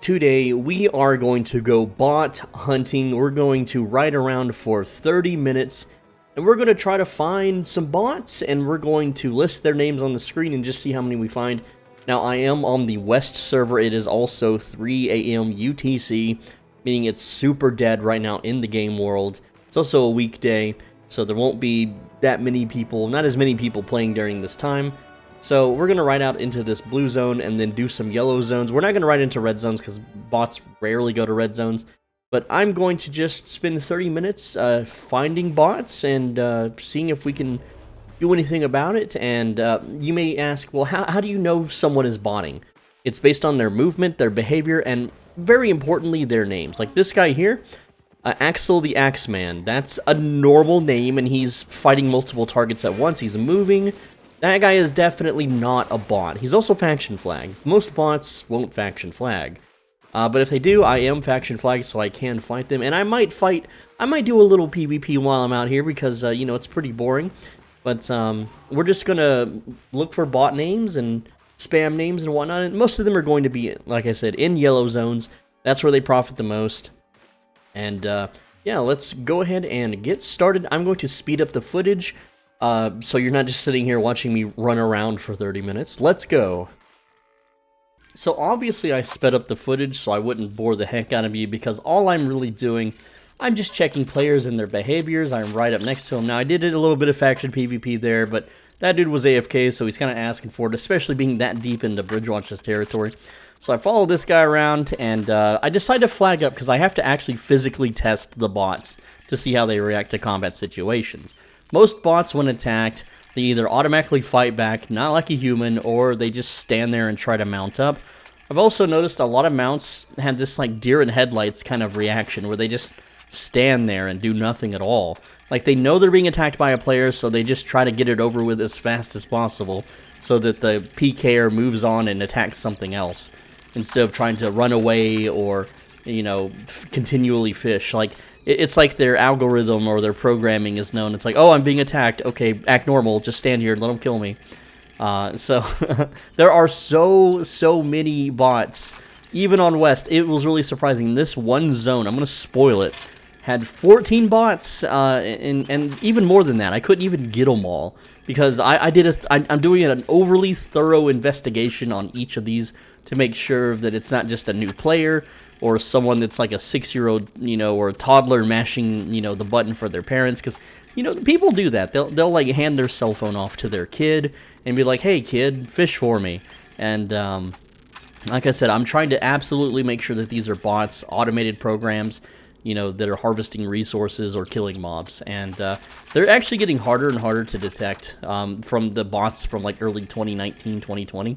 Today we are going to go bot hunting. We're going to ride around for 30 minutes and we're going to try to find some bots, and we're going to list their names on the screen and just see how many we find. Now I am on the West server. It is also 3 a.m. UTC, meaning it's super dead right now in the game world. It's also a weekday, so there won't be that many people, not as many people playing during this time. So we're going to ride out into this blue zone and then do some yellow zones. We're not going to ride into red zones because bots rarely go to red zones. But I'm going to just spend 30 minutes finding bots and seeing if we can do anything about it. And you may ask, well, how do you know someone is botting? It's based on their movement, their behavior, and very importantly, their names. Like this guy here, Axel the Axeman. That's a normal name, and he's fighting multiple targets at once. He's moving. That guy is definitely not a bot. He's also faction flagged. Most bots won't faction flag. But if they do, I am faction flagged, so I can fight them. And I might do a little PvP while I'm out here because, you know, it's pretty boring. But we're just going to look for bot names and spam names and whatnot. And most of them are going to be, like I said, in yellow zones. That's where they profit the most. And, yeah, let's go ahead and get started. I'm going to speed up the footage. So you're not just sitting here watching me run around for 30 minutes. Let's go. So obviously I sped up the footage so I wouldn't bore the heck out of you, because all I'm really doing, I'm just checking players and their behaviors. I'm right up next to them. Now I did a little bit of faction PvP there, but that dude was AFK, so he's kind of asking for it, especially being that deep into Bridgewatch's territory. So I follow this guy around, and I decide to flag up because I have to actually physically test the bots to see how they react to combat situations. Most bots, when attacked, they either automatically fight back, not like a human, or they just stand there and try to mount up. I've also noticed a lot of mounts had this like deer in headlights kind of reaction, where they just stand there and do nothing at all. Like they know they're being attacked by a player, so they just try to get it over with as fast as possible, so that the PKer moves on and attacks something else, instead of trying to run away or, you know, continually fish. Like, it's like their algorithm or their programming is known. It's like, oh, I'm being attacked. Okay, act normal. Just stand here and let them kill me. So there are so many bots, even on West. It was really surprising. This one zone, I'm going to spoil it, had 14 bots, and even more than that. I couldn't even get them all because I'm doing an overly thorough investigation on each of these to make sure that it's not just a new player or someone that's like a 6-year-old, you know, or a toddler mashing, you know, the button for their parents, because, you know, people do that. They'll like hand their cell phone off to their kid and be like, hey kid, fish for me. And like I said, I'm trying to absolutely make sure that these are bots, automated programs, you know, that are harvesting resources or killing mobs. And they're actually getting harder and harder to detect from the bots from like early 2019, 2020.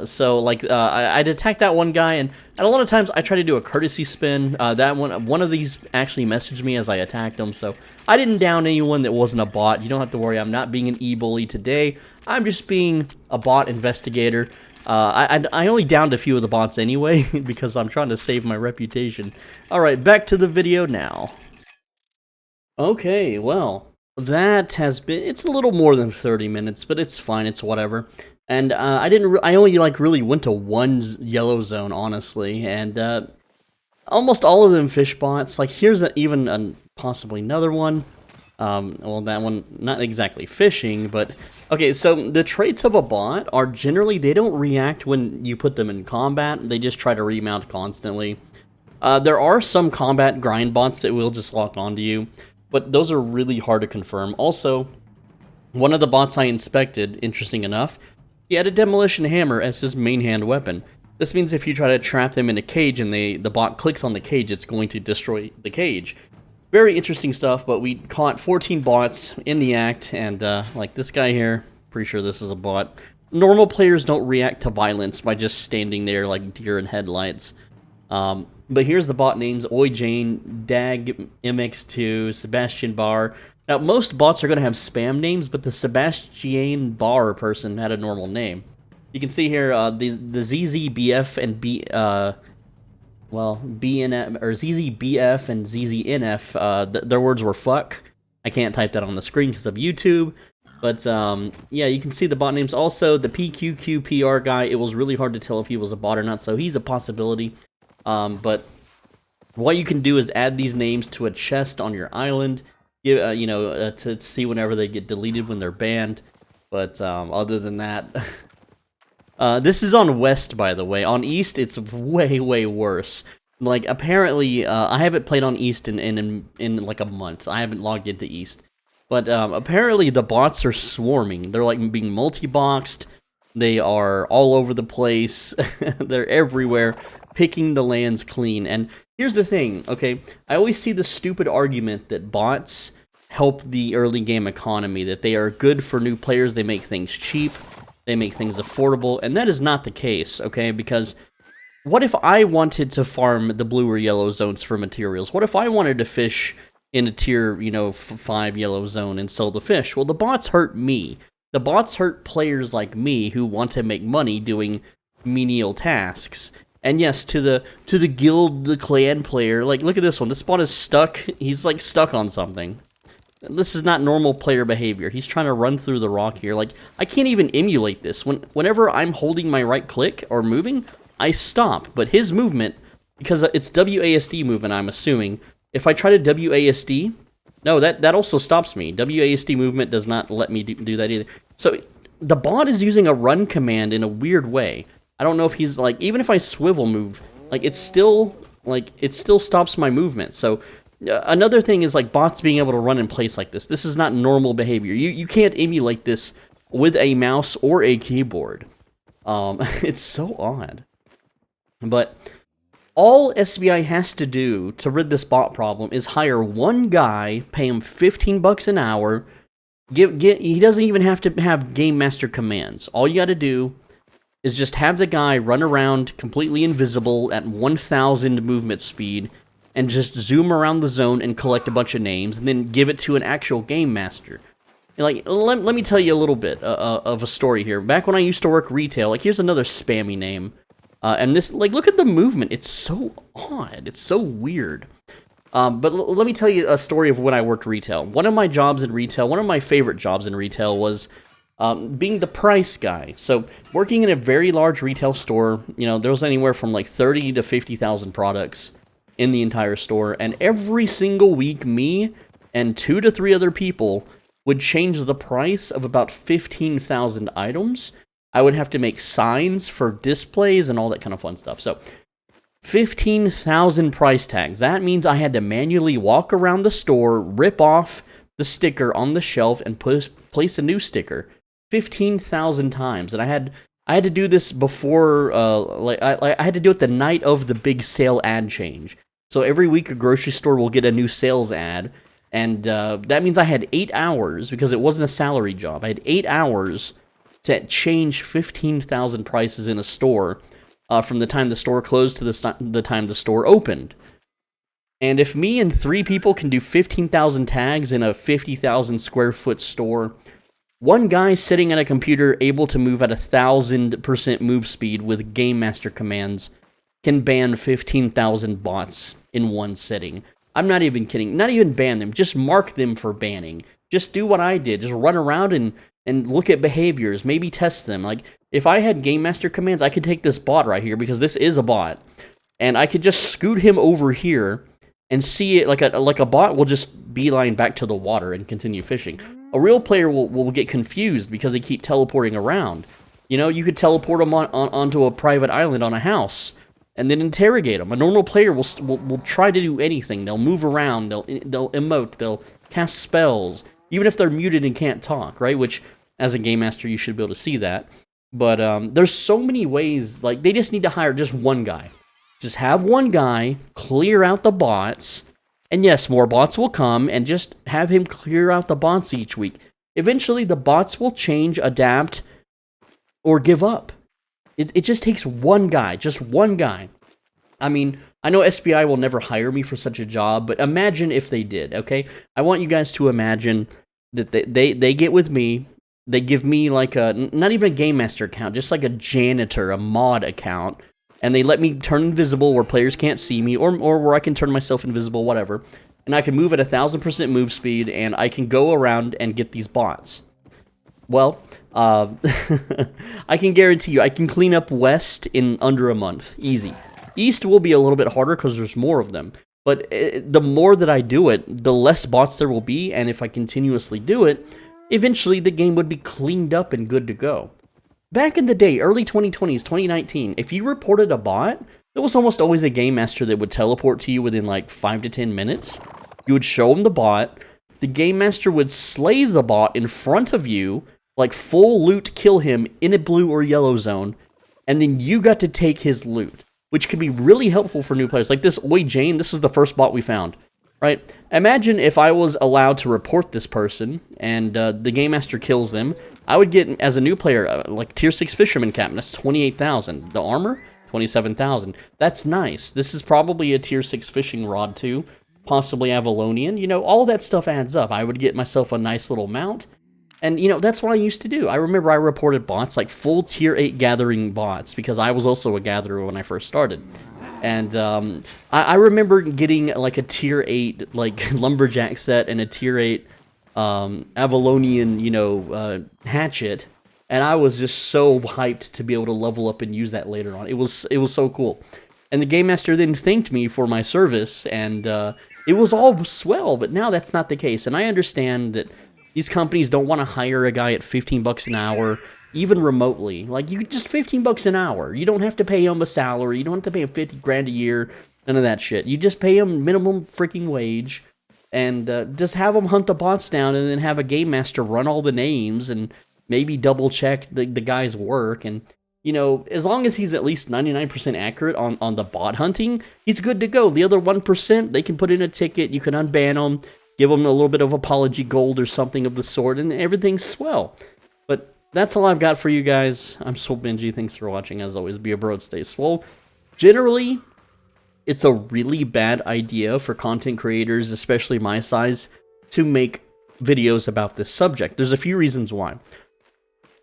So like I'd attack that one guy, and a lot of times I try to do a courtesy spin. That one of these actually messaged me as I attacked him, so I didn't down anyone that wasn't a bot. You don't have to worry. I'm not being an e-bully today. I'm just being a bot investigator. I only downed a few of the bots anyway because I'm trying to save my reputation. All right, back to the video now. Okay, well, that has been, it's a little more than 30 minutes, but it's fine. It's whatever. And I only like really went to one yellow zone, honestly, and almost all of them fish bots. Like here's possibly another one. Well, that one not exactly fishing, but okay. So the traits of a bot are generally they don't react when you put them in combat. They just try to remount constantly. There are some combat grind bots that will just lock onto you, but those are really hard to confirm. Also, one of the bots I inspected, interesting enough, he had a demolition hammer as his main hand weapon. This means if you try to trap them in a cage and the bot clicks on the cage, it's going to destroy the cage. Very interesting stuff, but we caught 14 bots in the act, and like this guy here, pretty sure this is a bot. Normal players don't react to violence by just standing there like deer in headlights. But here's the bot names: Oi Jane, Dag MX2, Sebastian Bar. Now, most bots are going to have spam names, but the Sebastian Bar person had a normal name. You can see here the ZZBF and BNF, or ZZBF and ZZNF, their words were fuck. I can't type that on the screen because of YouTube. But, yeah, you can see the bot names. Also, the PQQPR guy, it was really hard to tell if he was a bot or not, so he's a possibility. But what you can do is add these names to a chest on your island, to see whenever they get deleted when they're banned. But other than that, this is on West, by the way. On East, it's way, way worse. Like, apparently, I haven't played on East in like a month. I haven't logged into East. But apparently the bots are swarming. They're like being multi-boxed. They are all over the place. They're everywhere, picking the lands clean. And here's the thing, okay? I always see the stupid argument that bots help the early game economy, that they are good for new players, they make things cheap, they make things affordable, and that is not the case, okay? Because what if I wanted to farm the blue or yellow zones for materials? What if I wanted to fish in a tier, 5 yellow zone and sell the fish? Well, the bots hurt me. The bots hurt players like me who want to make money doing menial tasks. And yes, to the guild, the clan player, like, look at this one. This bot is stuck. He's, like, stuck on something. This is not normal player behavior. He's trying to run through the rock here. Like, I can't even emulate this. Whenever I'm holding my right click or moving, I stop. But his movement, because it's WASD movement, I'm assuming, if I try to WASD, no, that also stops me. WASD movement does not let me do that either. So the bot is using a run command in a weird way. I don't know if he's like, even if I swivel move, like it still stops my movement. So another thing is like bots being able to run in place like this. This is not normal behavior. You can't emulate this with a mouse or a keyboard. It's so odd. But all SBI has to do to rid this bot problem is hire one guy, pay him 15 bucks an hour. He doesn't even have to have Game Master commands. All you got to do is just have the guy run around completely invisible at 1,000 movement speed and just zoom around the zone and collect a bunch of names and then give it to an actual Game Master. And like, let me tell you a little bit of a story here. Back when I used to work retail, like here's another spammy name. And this, like, look at the movement. It's so odd. It's so weird. But let me tell you a story of when I worked retail. One of my jobs in retail, one of my favorite jobs in retail was being the price guy. So working in a very large retail store, there was anywhere from like 30 to 50,000 products in the entire store. And every single week, me and 2 to 3 other people would change the price of about 15,000 items. I would have to make signs for displays and all that kind of fun stuff. So 15,000 price tags. That means I had to manually walk around the store, rip off the sticker on the shelf, and place a new sticker 15,000 times. And I had to do this before, I had to do it the night of the big sale ad change. So every week a grocery store will get a new sales ad, and that means I had 8 hours, because it wasn't a salary job. I had 8 hours to change 15,000 prices in a store from the time the store closed to the time the store opened. And if me and 3 people can do 15,000 tags in a 50,000 square foot store, one guy sitting at a computer able to move at 1,000% move speed with Game Master commands can ban 15,000 bots in one sitting. I'm not even kidding. Not even ban them. Just mark them for banning. Just do what I did. Just run around and look at behaviors. Maybe test them. Like, if I had Game Master commands, I could take this bot right here, because this is a bot, and I could just scoot him over here and see it like a bot will just beeline back to the water and continue fishing. A real player will get confused because they keep teleporting around. You could teleport them onto a private island on a house and then interrogate them. A normal player will try to do anything. They'll move around, they'll emote, they'll cast spells, even if they're muted and can't talk, right? Which, as a Game Master, you should be able to see that. But there's so many ways. Like, they just need to hire just one guy. Just have one guy clear out the bots. And yes, more bots will come, and just have him clear out the bots each week. Eventually, the bots will change, adapt, or give up. It just takes one guy, just one guy. I mean, I know SBI will never hire me for such a job, but imagine if they did, okay? I want you guys to imagine that they get with me, they give me like not even a Game Master account, just like a janitor, a mod account, and they let me turn invisible where players can't see me, or where I can turn myself invisible, whatever, and I can move at 1,000% move speed, and I can go around and get these bots. Well, I can guarantee you, I can clean up West in under a month. Easy. East will be a little bit harder because there's more of them. But the more that I do it, the less bots there will be, and if I continuously do it, eventually the game would be cleaned up and good to go. Back in the day, early 2020s, 2019, if you reported a bot, there was almost always a game master that would teleport to you within like 5 to 10 minutes. You would show him the bot, the game master would slay the bot in front of you, like full loot kill him in a blue or yellow zone, and then you got to take his loot, which could be really helpful for new players. Like this Oi Jane, this is the first bot we found, right? Imagine if I was allowed to report this person, and the Game Master kills them. I would get, as a new player, like Tier 6 Fisherman Captain, that's 28,000. The armor, 27,000. That's nice. This is probably a Tier 6 Fishing Rod too, possibly Avalonian. You know, all that stuff adds up. I would get myself a nice little mount. And, you know, that's what I used to do. I remember I reported bots, like full Tier 8 gathering bots, because I was also a gatherer when I first started. And I remember getting, like, a Tier 8, like, Lumberjack set and a Tier 8 Avalonian, you know, hatchet. And I was just so hyped to be able to level up and use that later on. It was so cool. And the Game Master then thanked me for my service, and it was all swell, but now that's not the case. And I understand that these companies don't want to hire a guy at 15 bucks an hour, even remotely. Like, you just 15 bucks an hour. You don't have to pay him a salary. You don't have to pay him 50 grand a year. None of that shit. You just pay him minimum freaking wage, and just have him hunt the bots down, and then have a game master run all the names, and maybe double check the guy's work. And, you know, as long as he's at least 99% accurate on the bot hunting, he's good to go. The other 1%, they can put in a ticket. You can unban them. Give them a little bit of apology gold or something of the sort, and everything's swell. But that's all I've got for you guys. I'm SwoleBenji. Thanks for watching. As always, be a bro, stay swole. Generally, it's a really bad idea for content creators, especially my size, to make videos about this subject. There's a few reasons why.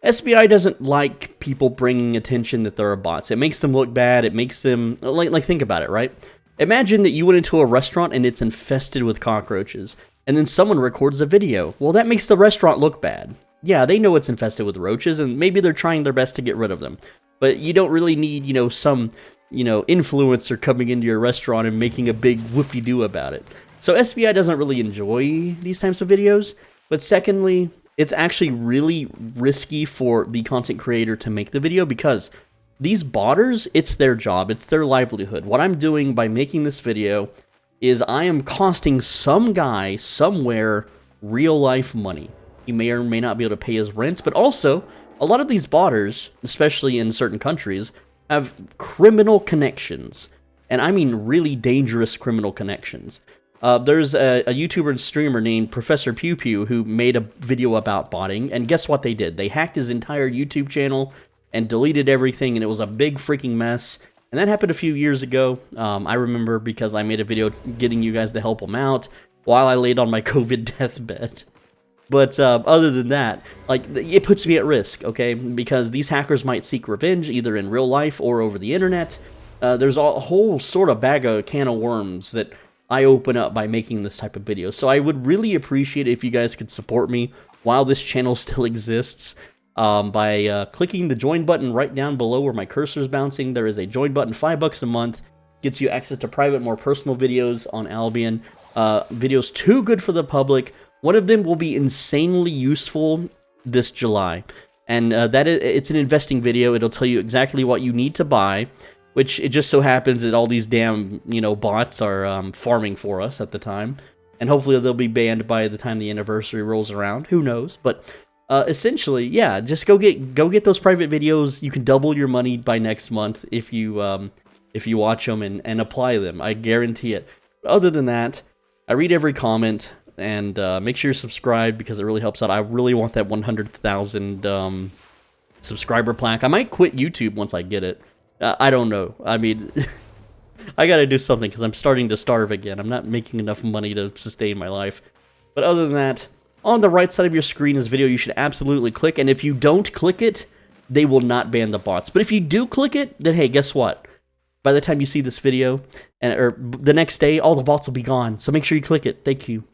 SBI doesn't like people bringing attention that there are bots. It makes them look bad. It makes them... Like think about it, right? Imagine that you went into a restaurant and it's infested with cockroaches, and then someone records a video. Well, that makes the restaurant look bad. Yeah, they know it's infested with roaches, and maybe they're trying their best to get rid of them. But you don't really need, you know, some, you know, influencer coming into your restaurant and making a big whoopie-doo about it. So SBI doesn't really enjoy these types of videos. But secondly, it's actually really risky for the content creator to make the video, because these botters, it's their job, it's their livelihood. What I'm doing by making this video is I am costing some guy somewhere real life money. He may or may not be able to pay his rent, but also, a lot of these botters, especially in certain countries, have criminal connections. And I mean really dangerous criminal connections. There's a YouTuber and streamer named Professor Pew Pew who made a video about botting, and guess what they did? They hacked his entire YouTube channel and deleted everything, and it was a big freaking mess. And that happened a few years ago. I remember because I made a video getting you guys to help him out while I laid on my COVID deathbed. But other than that, like, it puts me at risk, okay? Because these hackers might seek revenge either in real life or over the internet. There's a whole sort of bag of can of worms that I open up by making this type of video. So I would really appreciate it if you guys could support me while this channel still exists. By clicking the join button right down below where my cursor is bouncing. There is a join button, $5 a month, gets you access to private, more personal videos on Albion, videos too good for the public. One of them will be insanely useful this July, and it's an investing video. It'll tell you exactly what you need to buy, which it just so happens that all these damn, you know, bots are farming for us at the time, and hopefully they'll be banned by the time the anniversary rolls around. Who knows? But essentially, yeah, just go get those private videos. You can double your money by next month if you watch them and apply them. I guarantee it. But other than that, I read every comment, and make sure you're subscribed because it really helps out. I really want that 100,000 subscriber plaque. I might quit YouTube once I get it. I don't know. I mean, I gotta do something because I'm starting to starve again. I'm not making enough money to sustain my life. But other than that, on the right side of your screen is a video you should absolutely click, and if you don't click it, they will not ban the bots. But if you do click it, then hey, guess what? By the time you see this video, or the next day, all the bots will be gone. So make sure you click it. Thank you.